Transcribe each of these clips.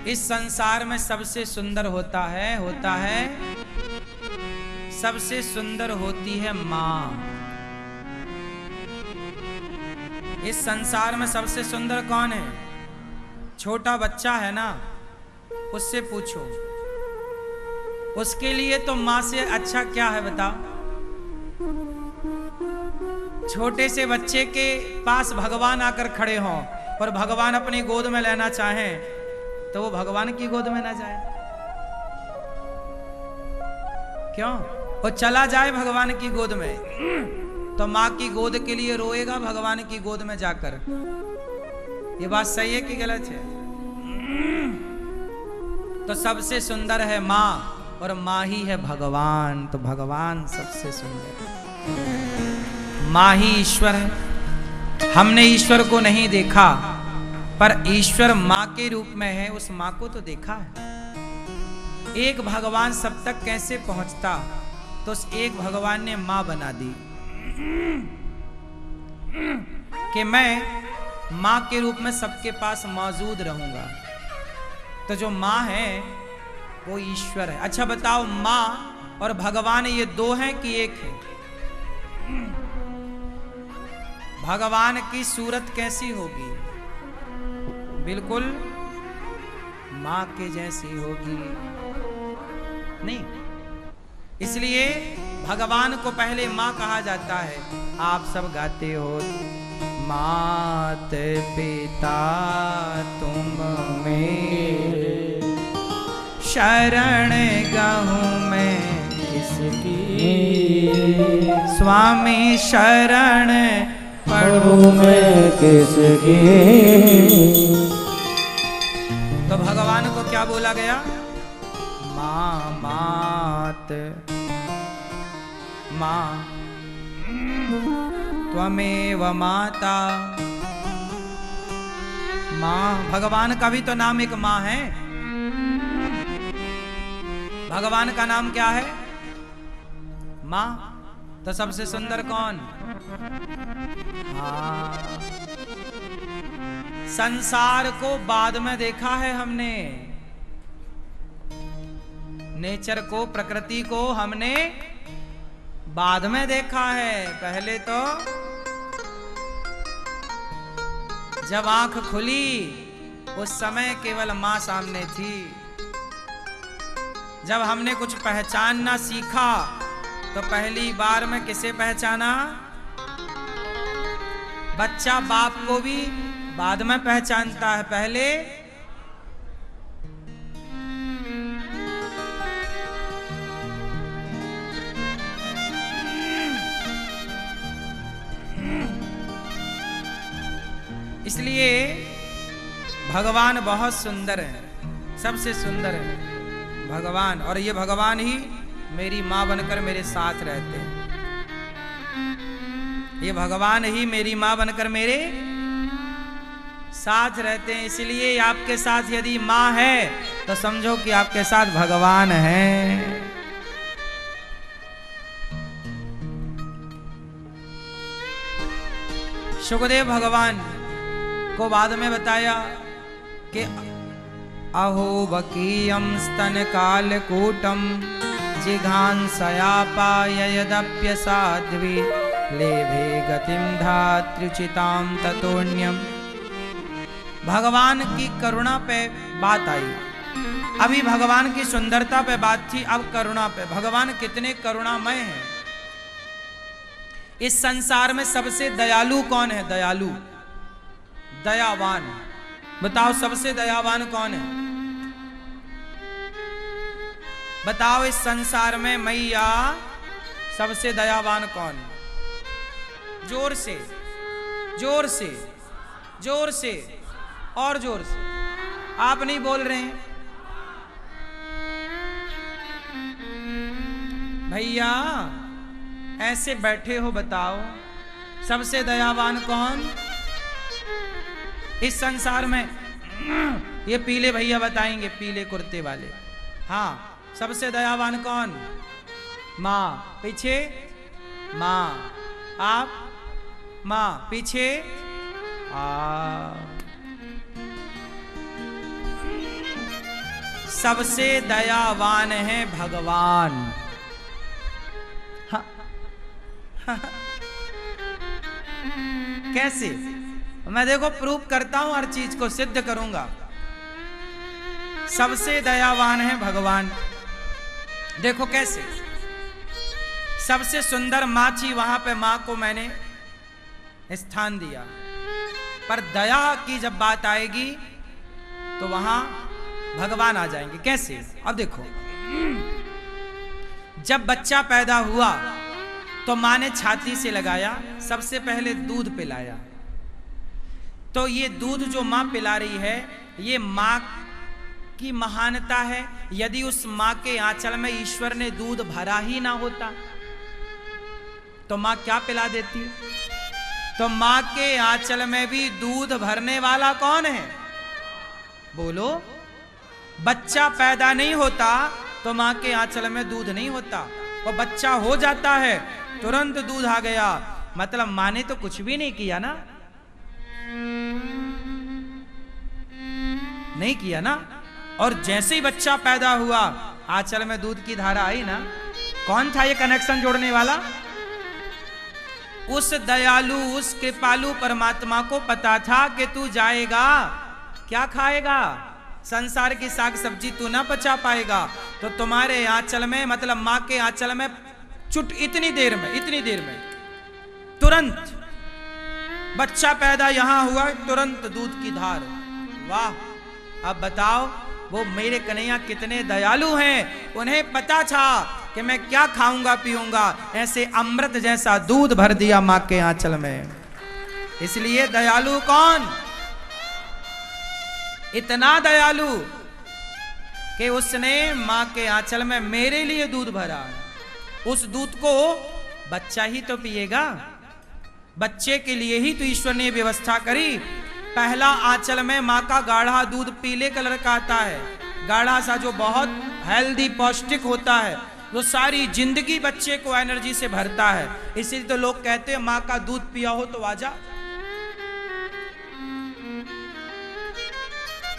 इस संसार में सबसे सुंदर होता है सबसे सुंदर होती है माँ। इस संसार में सबसे सुंदर कौन है? छोटा बच्चा है ना, उससे पूछो, उसके लिए तो माँ से अच्छा क्या है बताओ? छोटे से बच्चे के पास भगवान आकर खड़े हों और भगवान अपनी गोद में लेना चाहें तो वो भगवान की गोद में ना जाए। क्यों? वो चला जाए भगवान की गोद में तो माँ की गोद के लिए रोएगा भगवान की गोद में जाकर। ये बात सही है कि गलत है? तो सबसे सुंदर है माँ और माँ ही है भगवान। तो भगवान सबसे सुंदर है, माँ ही ईश्वर है। हमने ईश्वर को नहीं देखा पर ईश्वर माँ के रूप में है, उस माँ को तो देखा है। एक भगवान सब तक कैसे पहुंचता? तो उस एक भगवान ने माँ बना दी कि मैं माँ के रूप में सबके पास मौजूद रहूंगा। तो जो माँ है वो ईश्वर है। अच्छा बताओ, माँ और भगवान ये दो हैं कि एक है? भगवान की सूरत कैसी होगी? बिल्कुल माँ के जैसी होगी नहीं। इसलिए भगवान को पहले माँ कहा जाता है। आप सब गाते हो, मात पिता तुम मेरे, शरण गहूँ मैं किसकी, स्वामी शरण पढ़ूं मैं किसकी। तो भगवान को क्या बोला गया? माँ मात, माँ त्वमेव माता। माँ, भगवान का भी तो नाम एक माँ है। भगवान का नाम क्या है? माँ। तो सबसे सुंदर कौन? हाँ। संसार को बाद में देखा है हमने, नेचर को, प्रकृति को हमने बाद में देखा है। पहले तो जब आंख खुली उस समय केवल मां सामने थी। जब हमने कुछ पहचानना सीखा तो पहली बार में किसे पहचाना? बच्चा बाप को भी बाद में पहचानता है, पहले इसलिए भगवान बहुत सुंदर है, सबसे सुंदर है भगवान। और ये भगवान ही मेरी माँ बनकर मेरे साथ रहते हैं। ये भगवान ही मेरी माँ बनकर मेरे साथ रहते हैं। इसलिए आपके साथ यदि माँ है तो समझो कि आपके साथ भगवान है। सुखदेव भगवान को बाद में बताया कि अहो बकीयम स्तन कालकूटम जिघांसया पाययदप्य साध्वी लेभे गतिम धात्रुचिताम ततोन्यम। भगवान की करुणा पे बात आई। अभी भगवान की सुंदरता पे बात थी, अब करुणा पे। भगवान कितने करुणामय हैं। इस संसार में सबसे दयालु कौन है? दयालु, दयावान। बताओ सबसे दयावान कौन है? बताओ इस संसार में मैया सबसे दयावान कौन? जोर से, जोर से, जोर से और जोर से। आप नहीं बोल रहे हैं भैया, ऐसे बैठे हो, बताओ सबसे दयावान कौन इस संसार में? ये पीले भैया बताएंगे, पीले कुर्ते वाले। हाँ, सबसे दयावान कौन? माँ। पीछे माँ, आप माँ, पीछे सबसे दयावान है भगवान। हाँ, हाँ, कैसे? मैं देखो प्रूव करता हूं, हर चीज को सिद्ध करूंगा। सबसे दयावान है भगवान। देखो कैसे? सबसे सुंदर मां थी, वहां पे मां को मैंने स्थान दिया, पर दया की जब बात आएगी तो वहां भगवान आ जाएंगे। कैसे? अब देखो, जब बच्चा पैदा हुआ तो मां ने छाती से लगाया, सबसे पहले दूध पिलाया। तो ये दूध जो मां पिला रही है, ये मां की महानता है। यदि उस मां के आंचल में ईश्वर ने दूध भरा ही ना होता तो मां क्या पिला देती? तो मां के आंचल में भी दूध भरने वाला कौन है? बोलो। बच्चा पैदा नहीं होता तो मां के आंचल में दूध नहीं होता, और बच्चा हो जाता है तुरंत दूध आ गया। मतलब मां ने तो कुछ भी नहीं किया ना, नहीं किया ना। और जैसे ही बच्चा पैदा हुआ, आंचल में दूध की धारा आई ना। कौन था ये कनेक्शन जोड़ने वाला? उस दयालु, उस कृपालु परमात्मा को पता था कि तू जाएगा, क्या खाएगा? संसार की साग सब्जी तू ना पचा पाएगा, तो तुम्हारे आंचल में, मतलब मां के आंचल में इतनी देर में तुरंत बच्चा पैदा यहां हुआ, तुरंत दूध की धार। वाह! अब बताओ, वो मेरे कन्हैया कितने दयालु हैं। उन्हें पता था कि मैं क्या खाऊंगा पीऊंगा, ऐसे अमृत जैसा दूध भर दिया मां के आंचल में। इसलिए दयालु कौन? इतना दयालु कि उसने मां के आंचल में मेरे लिए दूध भरा। उस दूध को बच्चा ही तो पिएगा, बच्चे के लिए ही तो ईश्वर ने व्यवस्था करी। पहला आंचल में मां का गाढ़ा दूध पीले कलर का आता है, गाढ़ा सा, जो बहुत हेल्दी पौष्टिक होता है, जो सारी जिंदगी बच्चे को एनर्जी से भरता है। इसीलिए तो लोग कहते हैं मां का दूध पिया हो तो आजा।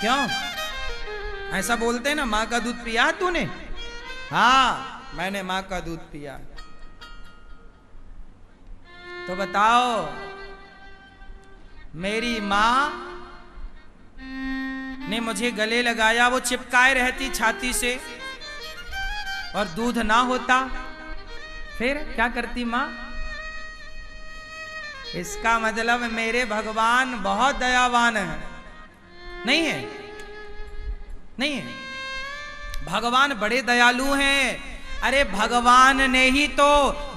क्यों ऐसा बोलते हैं ना? मां का दूध पिया तूने? हाँ, मैंने मां का दूध पिया। तो बताओ, मेरी मां ने मुझे गले लगाया, वो चिपकाए रहती छाती से, और दूध ना होता, फिर क्या करती मां? इसका मतलब मेरे भगवान बहुत दयावान है। नहीं है? नहीं है? भगवान बड़े दयालु हैं। अरे भगवान ने ही तो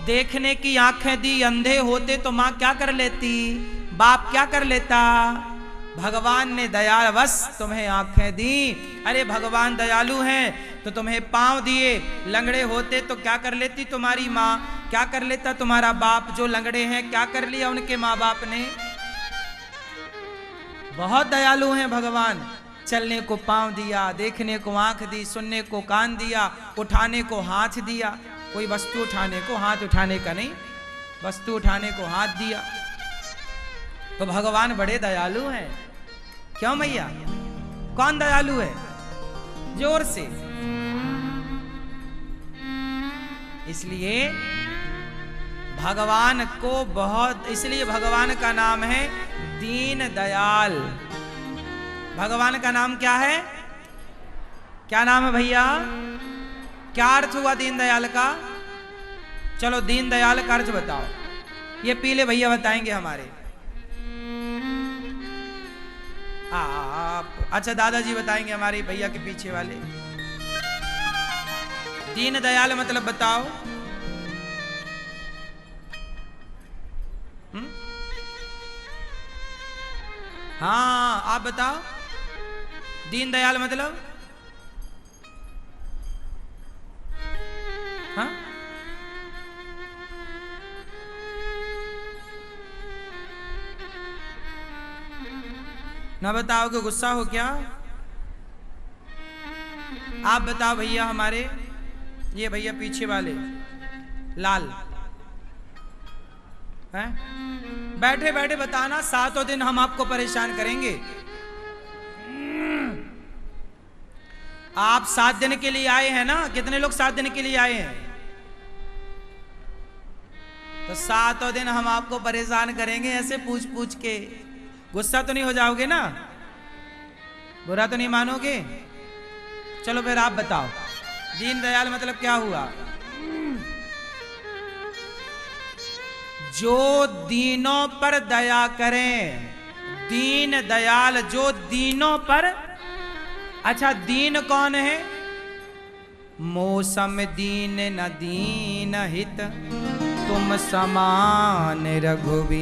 देखने की आंखें दी, अंधे होते तो मां क्या कर लेती, बाप क्या कर लेता? भगवान ने दयावश तुम्हें आंखें दी। अरे भगवान दयालु हैं तो तुम्हें पांव दिए, लंगड़े होते तो क्या कर लेती तुम्हारी मां, क्या कर लेता तुम्हारा बाप? जो लंगड़े हैं क्या कर लिया उनके मां बाप ने? बहुत दयालु हैं भगवान। चलने को पांव दिया, देखने को आंख दी, सुनने को कान दिया, उठाने को हाथ दिया। कोई वस्तु उठाने को हाथ उठाने का नहीं, वस्तु उठाने को हाथ दिया। तो भगवान बड़े दयालु हैं। क्यों मैया? कौन दयालु है? जोर से। इसलिए भगवान को बहुत, इसलिए भगवान का नाम है दीन दयाल। भगवान का नाम क्या है? क्या नाम है भैया? क्या अर्थ हुआ दीन दयाल का? चलो दीन दयाल का अर्थ बताओ। ये पीले भैया बताएंगे हमारे। आप अच्छा दादाजी बताएंगे, हमारे भैया के पीछे वाले। दीन दयाल मतलब बताओ। हाँ आप बताओ, दीन दयाल मतलब? हाँ ना बताओगे गुस्सा हो क्या? आप बताओ भैया हमारे, ये भैया पीछे वाले लाल हैं, बैठे बैठे बताना, सातों दिन हम आपको परेशान करेंगे। आप 7 दिन के लिए आए हैं ना? कितने लोग 7 दिन के लिए आए हैं? तो 7 दिन हम आपको परेशान करेंगे ऐसे पूछ पूछ के। गुस्सा तो नहीं हो जाओगे ना? बुरा तो नहीं मानोगे? चलो फिर आप बताओ, दीनदयाल मतलब क्या हुआ? जो दीनों पर दया करें, दीन दयाल, जो दीनों पर। अच्छा, दीन कौन है? मौसम दीन न दीन हित, तुम समान रघुवीर।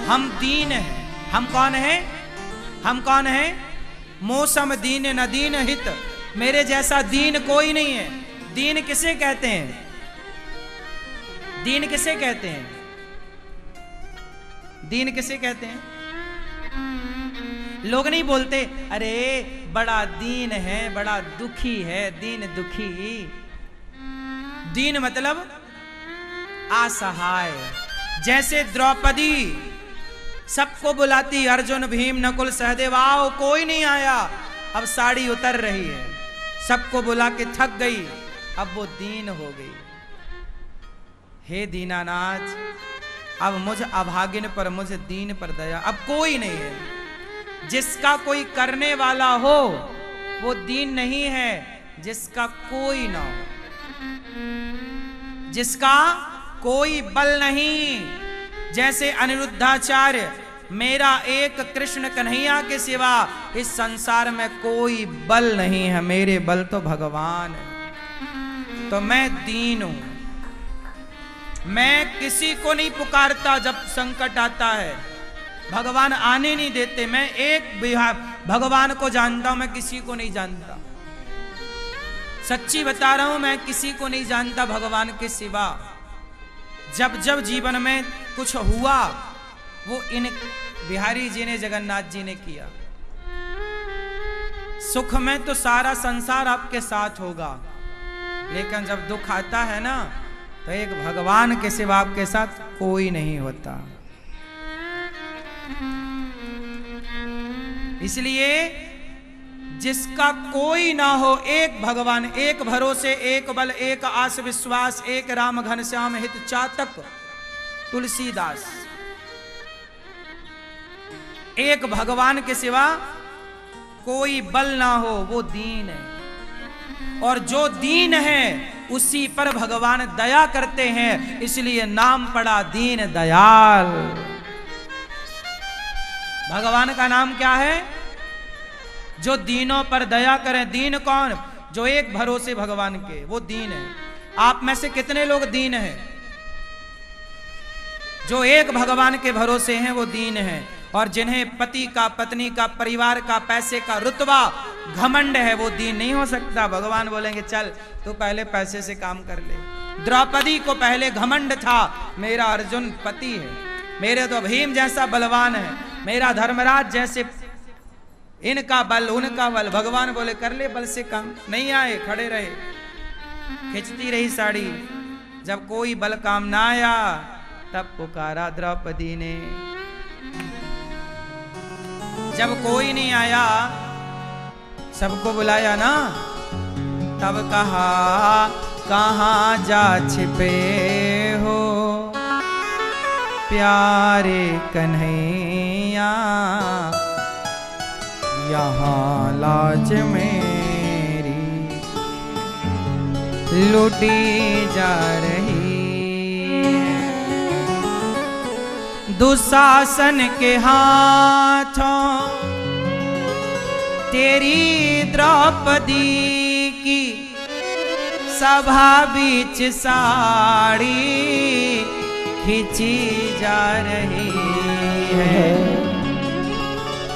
हम दीन हैं। हम कौन हैं? हम कौन हैं? मौसम दीन न दीन हित, मेरे जैसा दीन कोई नहीं है। दीन किसे कहते हैं? दीन किसे कहते हैं? दीन किसे कहते हैं? लोग नहीं बोलते अरे बड़ा दीन है, बड़ा दुखी है, दीन दुखी। दीन मतलब असहाय। जैसे द्रौपदी सबको बुलाती, अर्जुन भीम नकुल सहदेव आओ, कोई नहीं आया। अब साड़ी उतर रही है, सबको बुला के थक गई, अब वो दीन हो गई। हे दीनानाथ, अब मुझ अभागिन पर, मुझ दीन पर दया। अब कोई नहीं है। जिसका कोई करने वाला हो वो दीन नहीं है, जिसका कोई ना हो, जिसका कोई बल नहीं। जैसे अनिरुद्धाचार्य, मेरा एक कृष्ण कन्हैया के सिवा इस संसार में कोई बल नहीं है, मेरे बल तो भगवान है। तो मैं दीन हूं। मैं किसी को नहीं पुकारता जब संकट आता है, भगवान आने नहीं देते। मैं एक भगवान को जानता हूं, मैं किसी को नहीं जानता। सच्ची बता रहा हूं, मैं किसी को नहीं जानता भगवान के सिवा। जब जब जीवन में कुछ हुआ वो इन बिहारी जी ने, जगन्नाथ जी ने किया। सुख में तो सारा संसार आपके साथ होगा, लेकिन जब दुख आता है ना, तो एक भगवान के सिवा आपके साथ कोई नहीं होता। इसलिए जिसका कोई ना हो, एक भगवान, एक भरोसे, एक बल, एक आस विश्वास, एक राम घनश्याम हित चातक तुलसीदास। एक भगवान के सिवा कोई बल ना हो, वो दीन है। और जो दीन है उसी पर भगवान दया करते हैं, इसलिए नाम पड़ा दीन दयाल। भगवान का नाम क्या है? जो दीनों पर दया करें। दीन कौन? जो एक भरोसे भगवान के, वो दीन है। आप में से कितने लोग दीन हैं? जो एक भगवान के भरोसे हैं वो दीन हैं। और जिन्हें पति का, पत्नी का, परिवार का, पैसे का, रुतबा, घमंड है, वो दीन नहीं हो सकता। भगवान बोलेंगे चल तू पहले पैसे से काम कर ले। द्रौपदी को पहले घमंड था, मेरा अर्जुन पति है, मेरे तो भीम जैसा बलवान है, मेरा धर्मराज जैसे, इनका बल उनका बल। भगवान बोले कर ले बल से काम। नहीं आए, खड़े रहे, खिंचती रही साड़ी। जब कोई बल काम ना आया तब पुकारा द्रौपदी ने। जब कोई नहीं आया, सबको बुलाया ना, तब कहा कहाँ जा छिपे हो प्यारे कन्हैया, यहाँ लाज मेरी लूटी जा रही। दुशासन के हाथों तेरी द्रौपदी की सभा बीच साड़ी खींची जा रही है।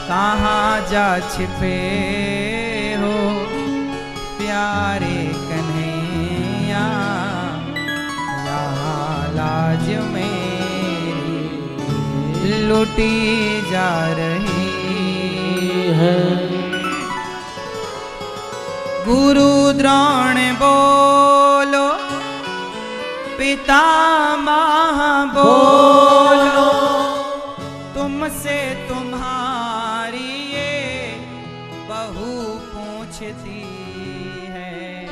कहाँ जा छिपे हो प्यारे कन्हैया, यहाँ लाज मेरी लूटी जा रही है। गुरु द्रोण बोलो, पितामह बोलो, तुमसे तुम्हारी ये बहू बहू पूछती है,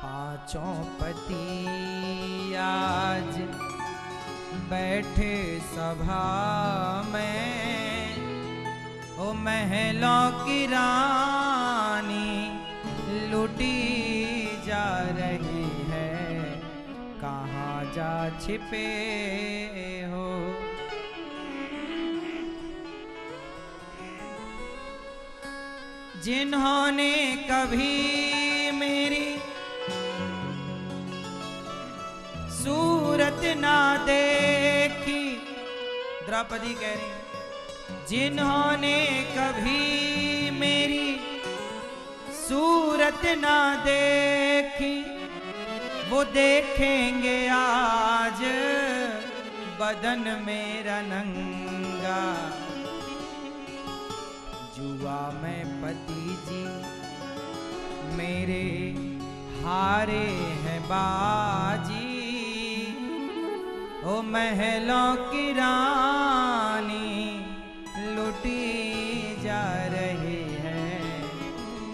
पांचों पति आज बैठे सभा में, ओ महलों की रानी लूटी जा रही है, कहाँ जा छिपे हो। जिन्होंने कभी मेरी सूरत ना देखी, द्रौपदी कह रही, जिन्होंने कभी मेरी सूरत ना देखी, वो देखेंगे आज बदन मेरा नंगा। जुआ में पति जी मेरे हारे हैं बाजी, ओ महलों की रानी लुटी जा रही है,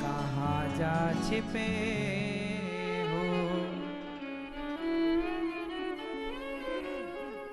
कहाँ जा छिपे